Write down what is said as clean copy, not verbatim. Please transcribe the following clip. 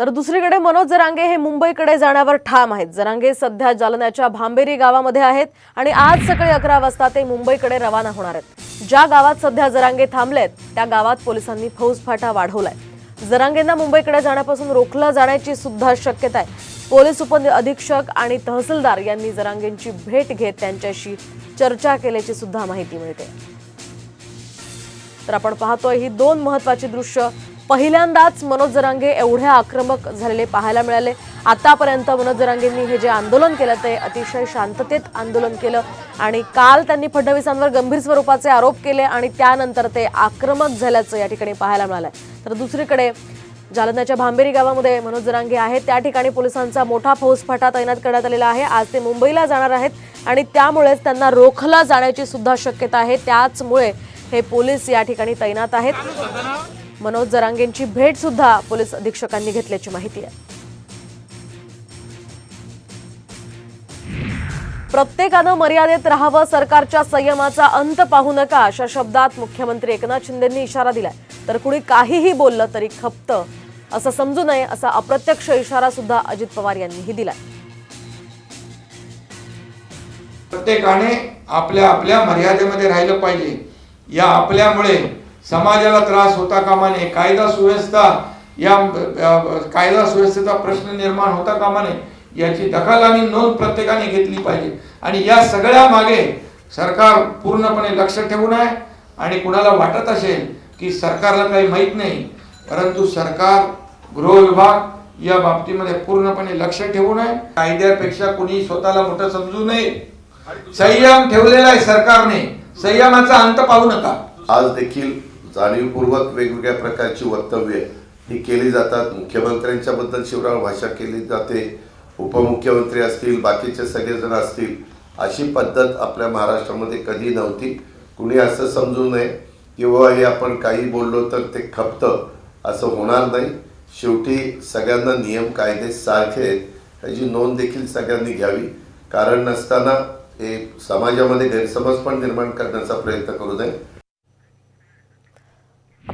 तर दुसरीकडे मनोज जरांगे हे मुंबईकडे जाण्यावर ठाम आहेत। जरांगे सध्या जालन्याच्या भांबेरी गावामध्ये आहेत आणि आज सकाळी 11 वाजता ते मुंबईकडे रवाना होणार आहेत। ज्या गावात सध्या जरांगे थांबलेत त्या गावात पोलिसांनी फौजफाटा वाढवलाय। जरांगेंना मुंबईकडे जाण्यापासून रोखलं जाण्याची सुद्धा शक्यता आहे। पोलीस उपअधीक्षक आणि तहसीलदार यांनी जरांगेंची भेट घेत त्यांच्याशी चर्चा केल्याची सुद्धा माहिती मिळते। तर आपण पाहतोय ही दोन महत्त्वाची दृश्य। पहिल्यांदाच मनोज जरांगे एवढे आक्रमक झालेले पाहायला मिळाले। आतापर्यंत मनोज जरांगेंनी हे जे आंदोलन केलं ते अतिशय शांततेत आंदोलन केलं आणि काल त्यांनी फडणवीसांवर गंभीर स्वरूपाचे आरोप केले आणि त्यानंतर ते आक्रमक झाल्याचं या ठिकाणी पाहायला मिळालंय। तर दुसरीकडे जालन्याच्या भांबेरी गावामध्ये मनोज जरांगे आहेत, त्या ठिकाणी पोलिसांचा मोठा फौजफाटा तैनात करण्यात आलेला आहे। आज ते मुंबईला जाणार आहेत आणि त्यामुळेच त्यांना रोखलं जाण्याची सुद्धा शक्यता आहे। त्याचमुळे हे पोलीस या ठिकाणी तैनात आहेत। मनोज जरांगेंची भेट सुद्धा पोलीस अधीक्षकांनी घेतल्याची माहिती आहे। प्रत्येकानं मर्यादेत राहावं, सरकारच्या संयमाचा अंत पाहू नका अशा शब्दात मुख्यमंत्री एकनाथ शिंदेंनी इशारा दिलाय। तर कुणी काहीही बोललं तरी खपत असं समजू नये असा अप्रत्यक्ष इशारा सुद्धा अजित पवार यांनीही दिलाय। प्रत्येकाने आपल्या आपल्या मर्यादेमध्ये राहिलं पाहिजे। या आपल्यामुळे समाजाला त्रास होता कामा नये, कायदा सुव्यवस्थेचा प्रश्न निर्माण होता कामा नये याची दखल आणि नोंद प्रत्येकाने घेतली पाहिजे। आणि या सगळ्या मागे सरकार पूर्णपणे लक्ष ठेवून आहे। आणि कुणाला वाटत असेल की सरकारला काही माहित नाही, परंतु सरकार गृह विभाग या बाबतीमध्ये पूर्णपणे लक्ष ठेवून आहे। कायद्यापेक्षा कुणी स्वतःला मोठं समजू नये। संयम ठेवलेला आहे सरकारने, संयमाचा अंत पाहू नका। आज देखील जाणीवपूर्वक वेगवेगळ्या प्रकारची वक्तव्य ही केली जातात। मुख्यमंत्र्यांच्या बद्दल शिवराळ भाषा केली जाते, उपमुख्यमंत्री असतील, बाकीचे सगळेजण असतील, अशी पद्धत आपल्या महाराष्ट्रामध्ये कधी नव्हती। कुणी असं समजू नये किंवा हे आपण काही बोललो तर ते खपतं, असं होणार नाही। शेवटी सगळ्यांना नियम कायदे सारखे आहेत याची नोंद देखील सगळ्यांनी घ्यावी। कारण नसताना हे समाजामध्ये गैरसमज पण निर्माण करण्याचा प्रयत्न करू नये।